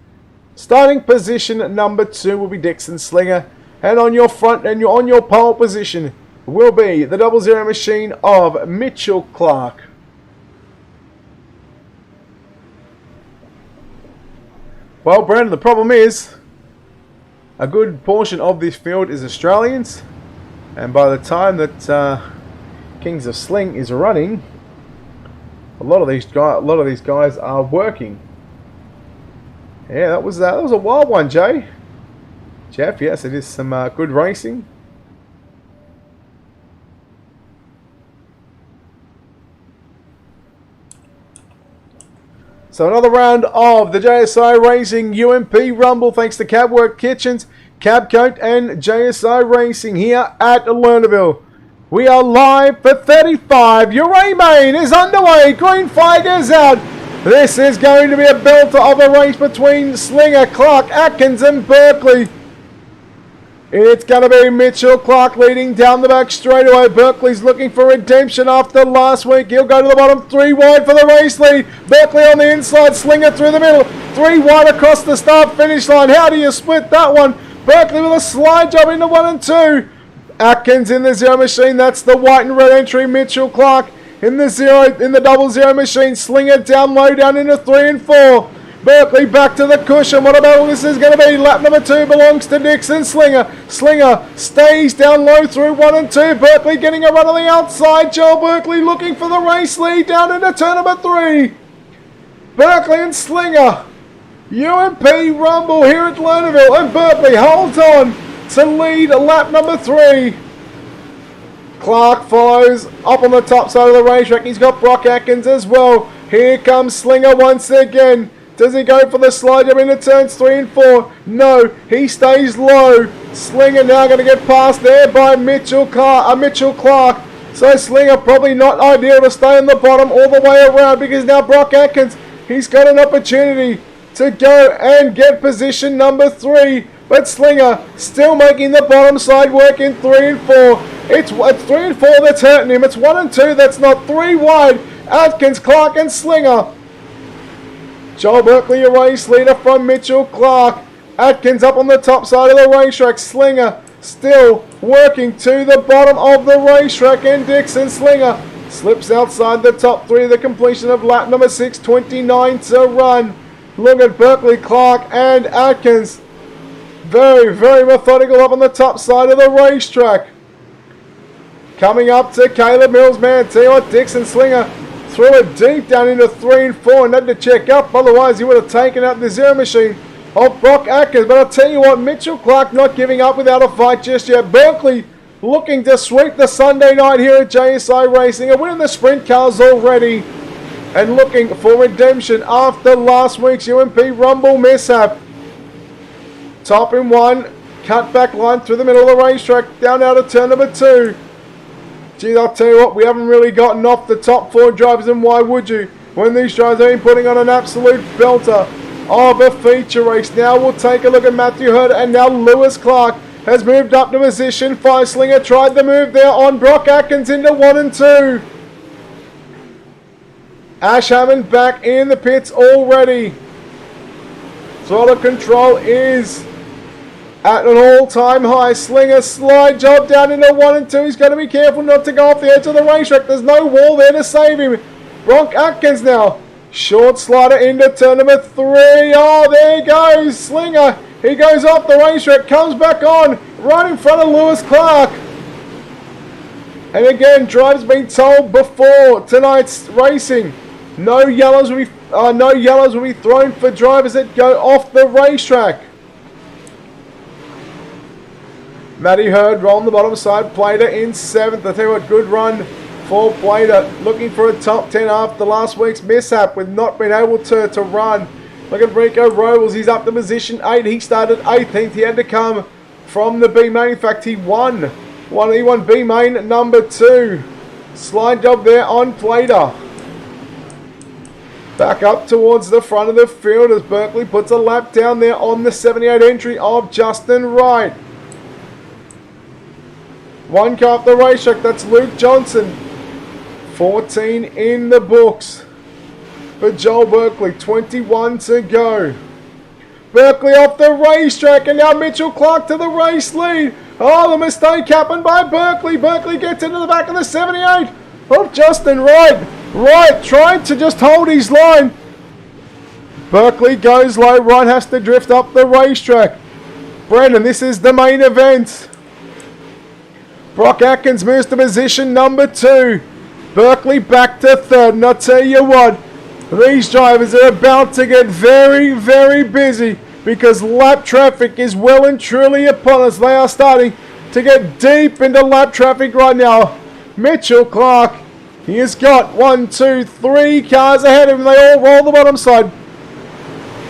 Starting position number 2 will be Dixon Slinger. And on your front and on your pole position will be the 00 machine of Mitchell Clark. Well, Brandon, the problem is a good portion of this field is Australians, and by the time that Kings of Sling is running, a lot of these guys are working. Yeah, that was a wild one, Jeff. Yes, it is some good racing. So another round of the JSI Racing UMP Rumble, thanks to Cabwork Kitchens, Cabcoat and JSI Racing here at Lernerville. We are live for 35. Your A-Main is underway. Green flag is out. This is going to be a belter of a race between Slinger, Clark, Atkins and Berkeley. It's going to be Mitchell Clark leading down the back straightaway. Berkeley's looking for redemption after last week. He'll go to the bottom, 3 wide for the race lead. Berkeley on the inside, Slinger through the middle. 3 wide across the start-finish line. How do you split that one? Berkeley with a slide job into 1 and 2. Atkins in the 0 machine. That's the white and red entry. Mitchell Clark in the 00 machine. Slinger down low, down into 3 and 4. Berkeley back to the cushion. What a battle this is going to be. Lap number 2 belongs to Dixon Slinger. Slinger stays down low through 1 and 2. Berkeley getting a run on the outside. Joel Berkeley looking for the race lead down into turn number 3. Berkeley and Slinger. UMP Rumble here at Lernerville. And Berkeley holds on to lead lap number 3. Clark follows up on the top side of the racetrack. He's got Brock Atkins as well. Here comes Slinger once again. Does he go for the slide jump into turns 3 and 4? No, he stays low. Slinger now going to get past there by Mitchell Clark. So Slinger probably not ideal to stay on the bottom all the way around, because now Brock Atkins, he's got an opportunity to go and get position number 3. But Slinger still making the bottom side work in 3 and 4. It's 3 and 4 that's hurting him. It's 1 and 2 that's not. 3 wide. Atkins, Clark and Slinger. Joel Berkeley, a race leader from Mitchell Clark. Atkins up on the top side of the racetrack. Slinger still working to the bottom of the racetrack. And Dixon Slinger slips outside the top 3 of the completion of lap number 6. 29 to run. Look at Berkeley, Clark and Atkins. Very, very methodical up on the top side of the racetrack. Coming up to Caleb Mills, man. Tell you what, Dixon Slinger threw it deep down into 3 and 4 and had to check up. Otherwise, he would have taken out the 0 machine. of Brock Atkins. But I'll tell you what, Mitchell Clark not giving up without a fight just yet. Berkeley looking to sweep the Sunday night here at JSI Racing and winning the sprint cars already. And looking for redemption after last week's UMP Rumble mishap. Top in one, cut back line through the middle of the racetrack, down out of turn number 2. Geez, I'll tell you what, we haven't really gotten off the top 4 drivers, and why would you? When these drivers have been putting on an absolute belter of a feature race. Now we'll take a look at Matthew Hurd, and now Lewis Clark has moved up to position 5. Slinger tried the move there on Brock Atkins into 1 and 2. Ash Hammond back in the pits already. Throttle control is at an all-time high. Slinger slide job down into 1 and 2. He's got to be careful not to go off the edge of the racetrack. There's no wall there to save him. Brock Atkins now. Short slider into turn number 3. Oh, there he goes. Slinger. He goes off the racetrack. Comes back on. Right in front of Lewis Clark. And again, drivers been told before tonight's racing, no yellows will be thrown for drivers that go off the racetrack. Matty Hurd rolling the bottom side. Plater in 7th. I tell you what, good run for Plater. Looking for a top 10 after last week's mishap with not being able to run. Look at Rico Robles. He's up to position 8. He started 18th. He had to come from the B main. In fact, he won. He won B main number 2. Slide job there on Plater. Back up towards the front of the field as Berkeley puts a lap down there on the 78 entry of Justin Wright. 1 car off the racetrack, that's Luke Johnson. 14 in the books for Joel Berkeley. 21 to go. Berkeley off the racetrack, and now Mitchell Clark to the race lead. Oh, the mistake happened by Berkeley. Berkeley gets into the back of the 78 of Justin Wright. Wright trying to just hold his line. Berkeley goes low. Wright has to drift up the racetrack. Brendan, this is the main event. Brock Atkins moves to position number 2. Berkeley back to 3rd. And I'll tell you what, these drivers are about to get very, very busy because lap traffic is well and truly upon us. They are starting to get deep into lap traffic right now. Mitchell Clark, he has got 1, 2, 3 cars ahead of him. They all roll the bottom side.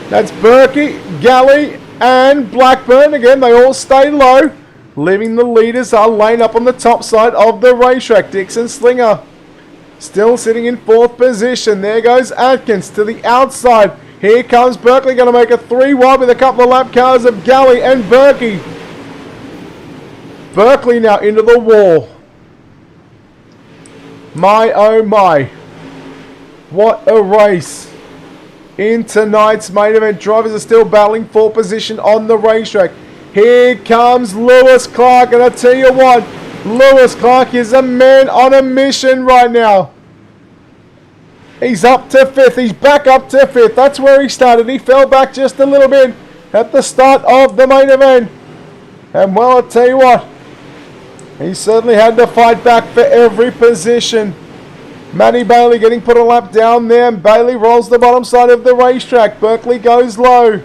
That's Berkey, Galley, and Blackburn. Again, they all stay low. Leaving the leaders are laying up on the top side of the racetrack. Dixon Slinger still sitting in 4th position. There goes Atkins to the outside. Here comes Berkeley, going to make a 3 wide with a couple of lap cars of Galley and Berkey. Berkeley now into the wall. My oh my. What a race in tonight's main event. Drivers are still battling for position on the racetrack. Here comes Lewis Clark, and I tell you what, Lewis Clark is a man on a mission right now. He's up to 5th. He's back up to 5th. That's where he started. He fell back just a little bit at the start of the main event. And well, I'll tell you what, he certainly had to fight back for every position. Matty Bailey getting put a lap down there, and Bailey rolls the bottom side of the racetrack. Berkeley goes low.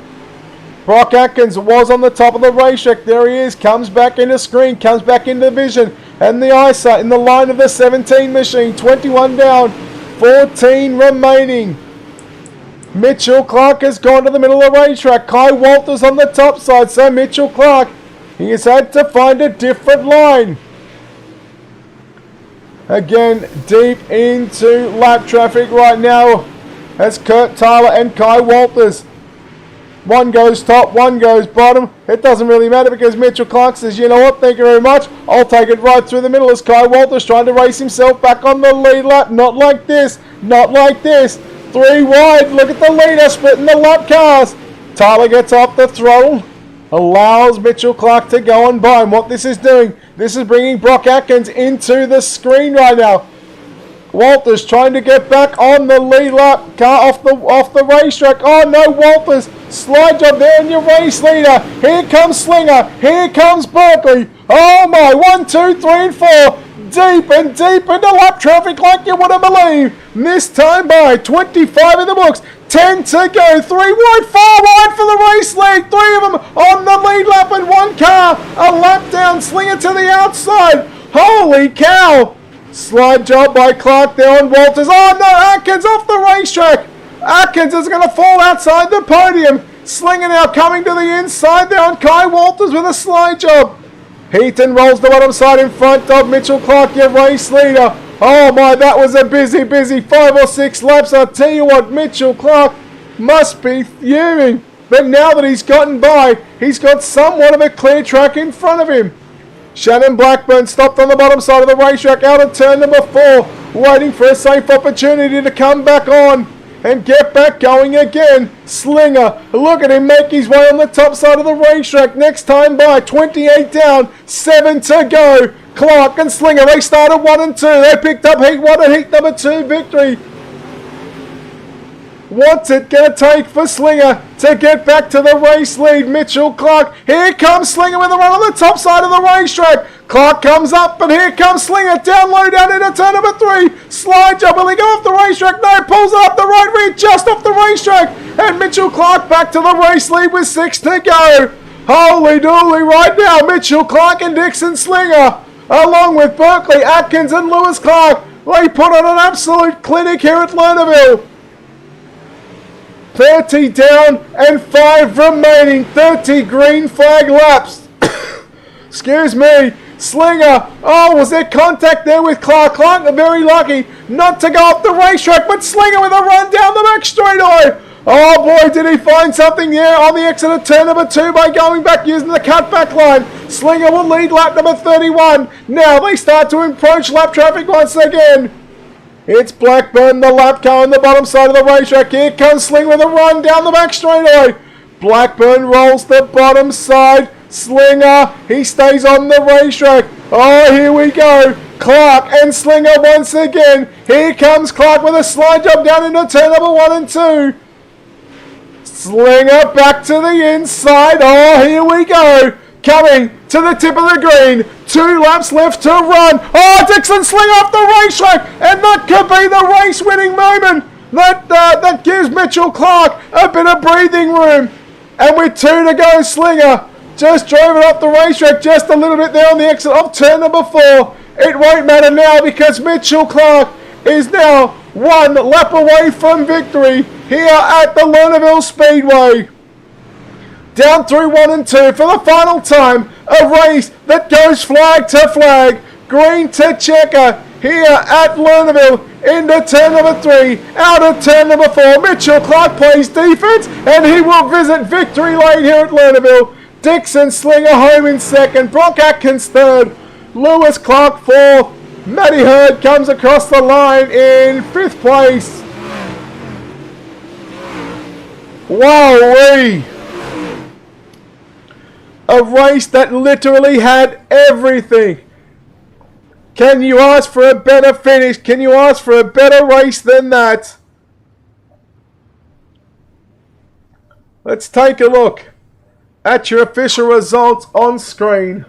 Brock Atkins was on the top of the racetrack. There he is. Comes back into screen. Comes back into vision. And the eyesight in the line of the 17 machine. 21 down. 14 remaining. Mitchell Clark has gone to the middle of the racetrack. Kai Walters on the top side. So Mitchell Clark, he has had to find a different line. Again, deep into lap traffic right now. That's Kurt Tyler and Kai Walters. One goes top, one goes bottom. It doesn't really matter because Mitchell Clark says, you know what, thank you very much. I'll take it right through the middle as Kai Walters trying to race himself back on the lead lap. Not like this. Not like this. 3 wide. Look at the leader splitting the lap cars. Tyler gets off the throttle. Allows Mitchell Clark to go on by him. What this is doing, this is bringing Brock Atkins into the screen right now. Walters trying to get back on the lead lap car off the racetrack. Oh no, Walters, slide job there in your race leader. Here comes Slinger. Here comes Berkeley. Oh my, 1, 2, 3, and 4. deep and deep into lap traffic like you wouldn't believe. Missed time by 25 in the books. 10 to go. 3 wide, 4 wide for the race lead. 3 of them on the lead lap and 1 car. A lap down, Slinger to the outside. Holy cow. Slide job by Clark there on Walters. Oh no, Atkins off the racetrack. Atkins is going to fall outside the podium. Slinger now coming to the inside there on Kai Walters with a slide job. Heaton rolls the bottom side in front of Mitchell Clark, your race leader. Oh my, that was a busy 5 or 6 laps. I'll tell you what, Mitchell Clark must be fuming. But now that he's gotten by, he's got somewhat of a clear track in front of him. Shannon Blackburn stopped on the bottom side of the racetrack out of turn number 4, waiting for a safe opportunity to come back on and get back going again. Slinger, look at him make his way on the top side of the racetrack. Next time by, 28 down, 7 to go. Clark and Slinger, they started 1 and 2. They picked up heat 1 and heat number 2 victory. What's it going to take for Slinger to get back to the race lead? Mitchell Clark. Here comes Slinger with a run on the top side of the racetrack. Clark comes up, and here comes Slinger. Down low, down into turn number 3. Slide job. Will he go off the racetrack? No, pulls it up the right rear, just off the racetrack. And Mitchell Clark back to the race lead with 6 to go. Holy dooly right now. Mitchell Clark and Dixon Slinger, along with Berkeley, Atkins, and Lewis Clark. They put on an absolute clinic here at Lernerville. 30 down and 5 remaining. 30 green flag laps. Excuse me. Slinger. Oh, was there contact there with Clark? Clark very lucky not to go off the racetrack, but Slinger with a run down the back straightaway. Oh boy, did he find something there on the exit of turn number 2 by going back using the cutback line. Slinger will lead lap number 31. Now they start to approach lap traffic once again. It's Blackburn, the lap car on the bottom side of the racetrack. Here comes Slinger with a run down the back straightaway. Blackburn rolls the bottom side. Slinger, he stays on the racetrack. Oh, here we go. Clark and Slinger once again. Here comes Clark with a slide job down into turn number 1 and 2. Slinger back to the inside. Oh, here we go. Coming to the tip of the green. 2 laps left to run. Oh, Dixon Slinger off the racetrack. And that could be the race-winning moment. That gives Mitchell Clark a bit of breathing room. And with 2 to go, Slinger just drove it off the racetrack just a little bit there on the exit of turn number 4. It won't matter now because Mitchell Clark is now 1 lap away from victory here at the Lernerville Speedway. Down through 1 and 2 for the final time. A race that goes flag to flag, green to checker here at Lernerville. Into turn number 3, out of turn number 4. Mitchell Clark plays defense and he will visit victory lane here at Lernerville. Dixon Slinger home in 2nd, Brock Atkins 3rd, Lewis Clark 4th, Matty Hurd comes across the line in 5th place. Wowee! A race that literally had everything. Can you ask for a better finish? Can you ask for a better race than that? Let's take a look at your official results on screen.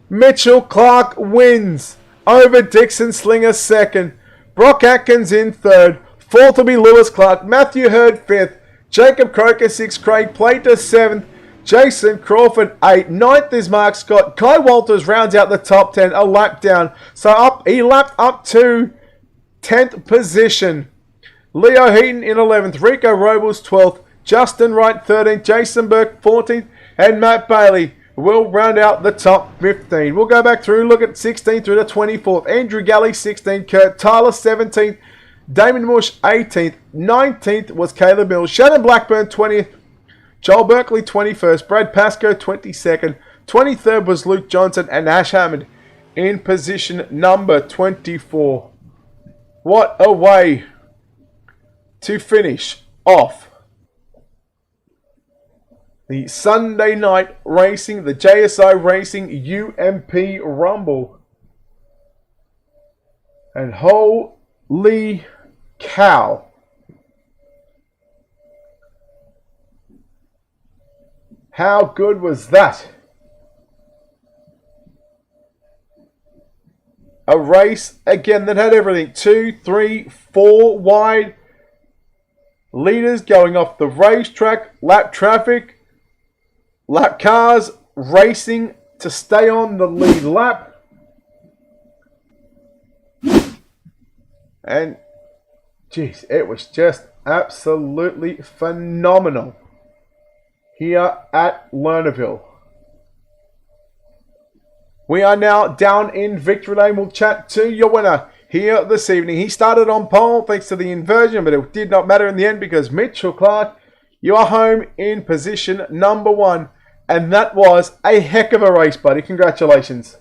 Mitchell Clark wins over Dixon Slinger 2nd. Brock Atkins in 3rd. 4th will be Lewis Clark. Matthew Hurd 5th. Jacob Croker 6th. Craig Plater 7th. Jason Crawford 8th. 9th is Mark Scott. Kai Walters rounds out the top 10, a lap down. So he lapped up to 10th position. Leo Heaton in 11th. Rico Robles 12th. Justin Wright 13th. Jason Burke 14th. And Matt Bailey will round out the top 15. We'll go back through, look at 16th through to 24th. Andrew Galley 16th. Kurt Tyler 17th. Damon Mush 18th. 19th was Caleb Mills. Shannon Blackburn 20th. Joel Berkeley 21st, Brad Pascoe 22nd, 23rd was Luke Johnson, and Ash Hammond in position number 24. What a way to finish off the Sunday night racing, the JSI Racing UMP Rumble. And holy cow. How good was that? a race, again, that had everything. 2, 3, 4 wide leaders going off the racetrack, lap traffic, lap cars racing to stay on the lead lap. And, geez, it was just absolutely phenomenal here at Lernerville. We are now down in victory lane. We'll chat to your winner here this evening. He started on pole thanks to the inversion, but it did not matter in the end because Mitchell Clark, you are home in position number 1. And that was a heck of a race, buddy. Congratulations.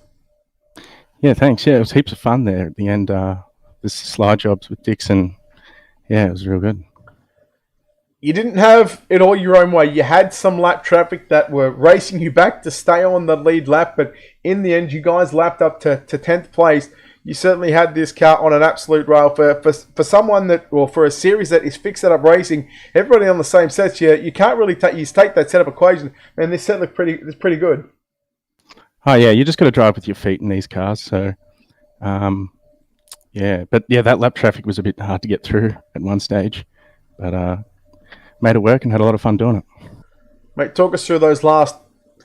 Yeah, thanks. Yeah, it was heaps of fun there at the end. The slide jobs with Dixon. Yeah, it was real good. You didn't have it all your own way. You had some lap traffic that were racing you back to stay on the lead lap, but in the end, you guys lapped up to 10th place. You certainly had this car on an absolute rail for someone that, or for a series that is fixed up racing. Everybody on the same sets. You can't really take that setup equation, and this set looked pretty good. Oh yeah, you just got to drive with your feet in these cars. So, yeah, but yeah, that lap traffic was a bit hard to get through at one stage, but made it work and had a lot of fun doing it. Mate, talk us through those last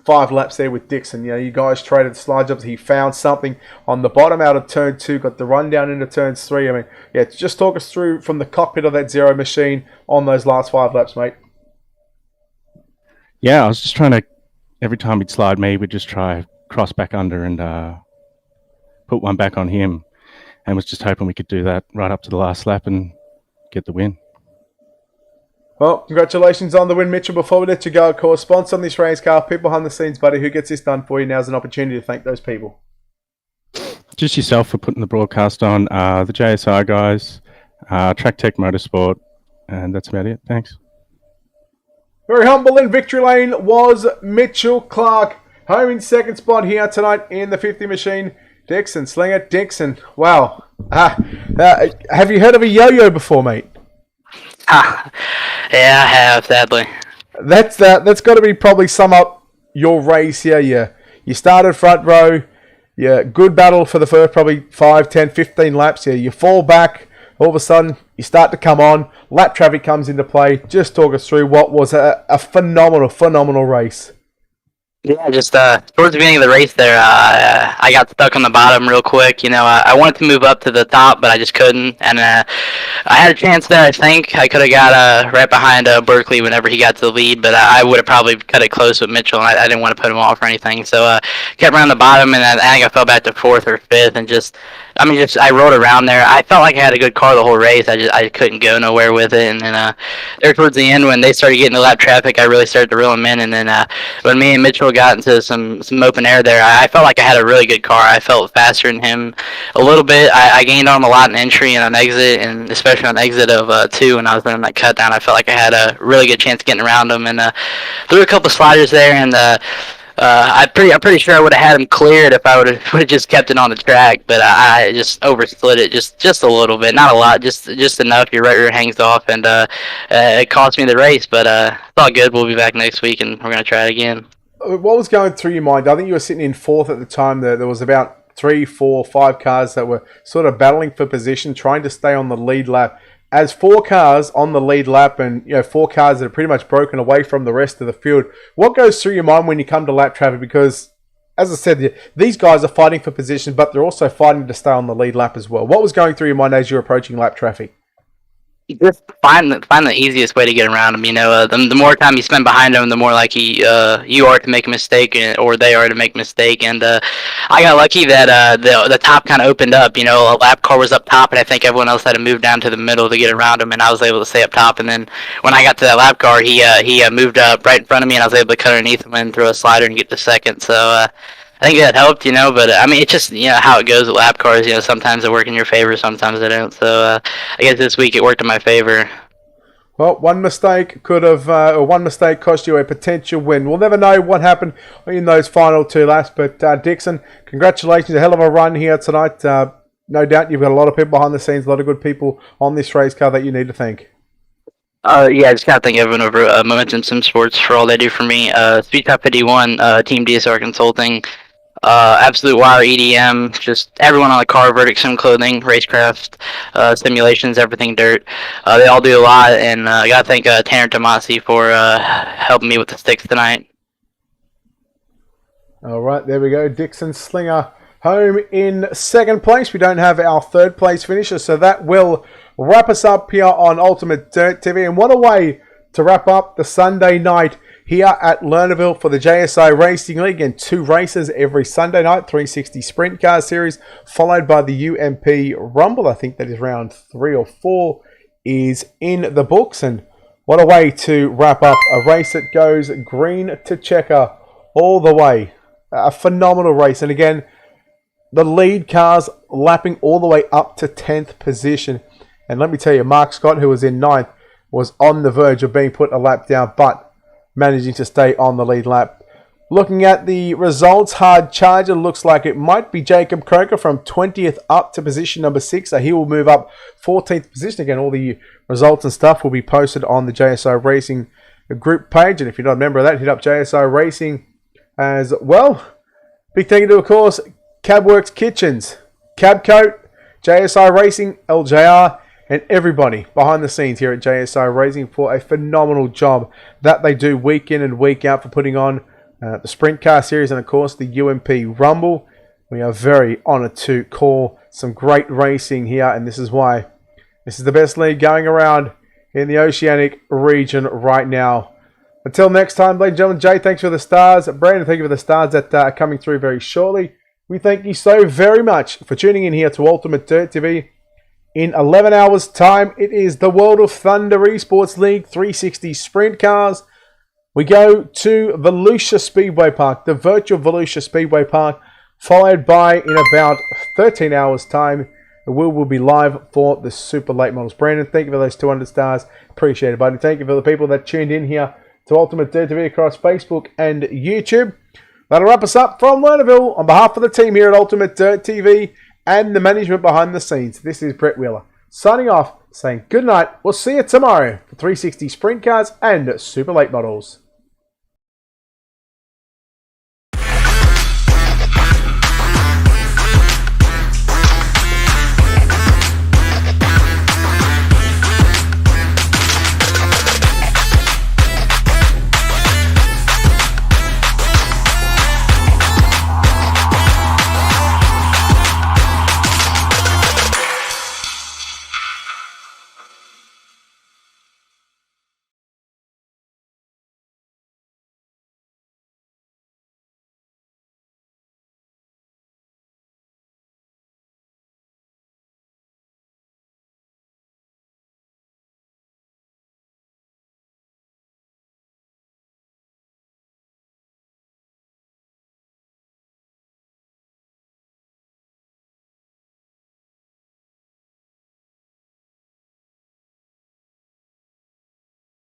5 laps there with Dixon. You guys traded slide jobs. He found something on the bottom out of turn 2, got the run down into turns 3. I mean, yeah, just talk us through from the cockpit of that Zero machine on those last 5 laps, mate. Yeah, I was just trying to, every time he'd slide me, we'd just try cross back under and put one back on him, and was just hoping we could do that right up to the last lap and get the win. Well, congratulations on the win, Mitchell. Before we let you go, of course, sponsor on this race car, people behind the scenes, buddy, who gets this done for you. Now's an opportunity to thank those people. Just yourself for putting the broadcast on, the JSI guys, Track Tech Motorsport, and that's about it. Thanks. Very humble in victory lane was Mitchell Clark. Home in second spot here tonight in the 50 machine. Dixon, Slinger Dixon. Wow. Have you heard of a yo-yo before, mate? Yeah, I have, sadly. That's got to be probably sum up your race here. You started front row. Yeah, good battle for the first probably 5, 10, 15 laps here. You fall back. All of a sudden, you start to come on. Lap traffic comes into play. Just talk us through what was a phenomenal race. Yeah, just towards the beginning of the race there, I got stuck on the bottom real quick. I wanted to move up to the top, but I just couldn't. And I had a chance there, I think. I could have got right behind Berkeley whenever he got to the lead, but I would have probably cut it close with Mitchell, and I didn't want to put him off or anything. So kept around the bottom, and I think I fell back to 4th or 5th, and I rode around there. I felt like I had a good car the whole race. I couldn't go nowhere with it. And then there towards the end, when they started getting the lap traffic, I really started to reel them in. And then when me and Mitchell got into some open air there, I felt like I had a really good car. I felt faster than him a little bit. I gained on him a lot in entry and on exit, and especially on exit of 2 when I was running that cut down. I felt like I had a really good chance of getting around him, and threw a couple sliders there, and I'm pretty sure I would have had him cleared if I would have just kept it on the track, but I just overslid it just a little bit, not a lot, just enough. Your right rear hangs off, and it cost me the race, but it's all good. We'll be back next week, and we're gonna try it again. What was going through your mind? I think you were sitting in 4th at the time. There was about 3, 4, 5 cars that were sort of battling for position, trying to stay on the lead lap. As 4 cars on the lead lap, and 4 cars that are pretty much broken away from the rest of the field, what goes through your mind when you come to lap traffic? Because, as I said, these guys are fighting for position, but they're also fighting to stay on the lead lap as well. What was going through your mind as you're approaching lap traffic? Just find the easiest way to get around them. The more time you spend behind them, the more likely you are to make a mistake, or they are to make a mistake. And I got lucky that the top kind of opened up. A lap car was up top, and I think everyone else had to move down to the middle to get around him. And I was able to stay up top. And then when I got to that lap car, he moved up right in front of me, and I was able to cut underneath him and throw a slider and get to second. So I think that helped, but it's just, how it goes with lap cars. Sometimes they work in your favor, sometimes they don't. So I guess this week it worked in my favor. Well, one mistake cost you a potential win. We'll never know what happened in those final 2 laps, but Dixon, congratulations, a hell of a run here tonight. No doubt you've got a lot of people behind the scenes, a lot of good people on this race car that you need to thank. I just gotta thank everyone over Momentum Sim Sports for all they do for me. Speed Top 51, Team DSR Consulting, Absolute Wire, EDM, just everyone on the car, Verdict Sim Clothing, Racecraft, Simulations, Everything Dirt. They all do a lot, and I gotta thank Tanner Tomasi for helping me with the sticks tonight. All right, there we go. Dixon Slinger home in second place. We don't have our third place finisher, so that will wrap us up here on Ultimate Dirt TV. And what a way to wrap up the Sunday night here at Lernerville for the JSI Racing League, and 2 races every Sunday night, 360 Sprint Car Series, followed by the UMP Rumble. I think that is round 3 or 4 is in the books. And what a way to wrap up a race that goes green to checker all the way. A phenomenal race. And again, the lead cars lapping all the way up to 10th position. And let me tell you, Mark Scott, who was in 9th, was on the verge of being put a lap down, but managing to stay on the lead lap. Looking at the results, Hard Charger looks like it might be Jacob Croker from 20th up to position number 6. So he will move up 14th position. Again, all the results and stuff will be posted on the JSI Racing group page. And if you're not a member of that, hit up JSI Racing as well. Big thank you to, of course, Cabworks Kitchens, Cabcoat, JSI Racing, LJR, and everybody behind the scenes here at JSI Racing for a phenomenal job that they do week in and week out for putting on the Sprint Car Series and, of course, the UMP Rumble. We are very honoured to call some great racing here, and this is why this is the best league going around in the Oceanic region right now. Until next time, ladies and gentlemen, Jay, thanks for the stars. Brandon, thank you for the stars that are coming through very shortly. We thank you so very much for tuning in here to Ultimate Dirt TV. In 11 hours' time, it is the World of Thunder Esports League 360 Sprint Cars. We go to Volusia Speedway Park, the virtual Volusia Speedway Park, followed by, in about 13 hours' time, we will be live for the Super Late Models. Brandon, thank you for those 200 stars. Appreciate it, buddy. Thank you for the people that tuned in here to Ultimate Dirt TV across Facebook and YouTube. That'll wrap us up from Lernerville. On behalf of the team here at Ultimate Dirt TV and the management behind the scenes, this is Brett Wheeler signing off, saying good night. We'll see you tomorrow for 360 Sprint Cars and Super Late Models.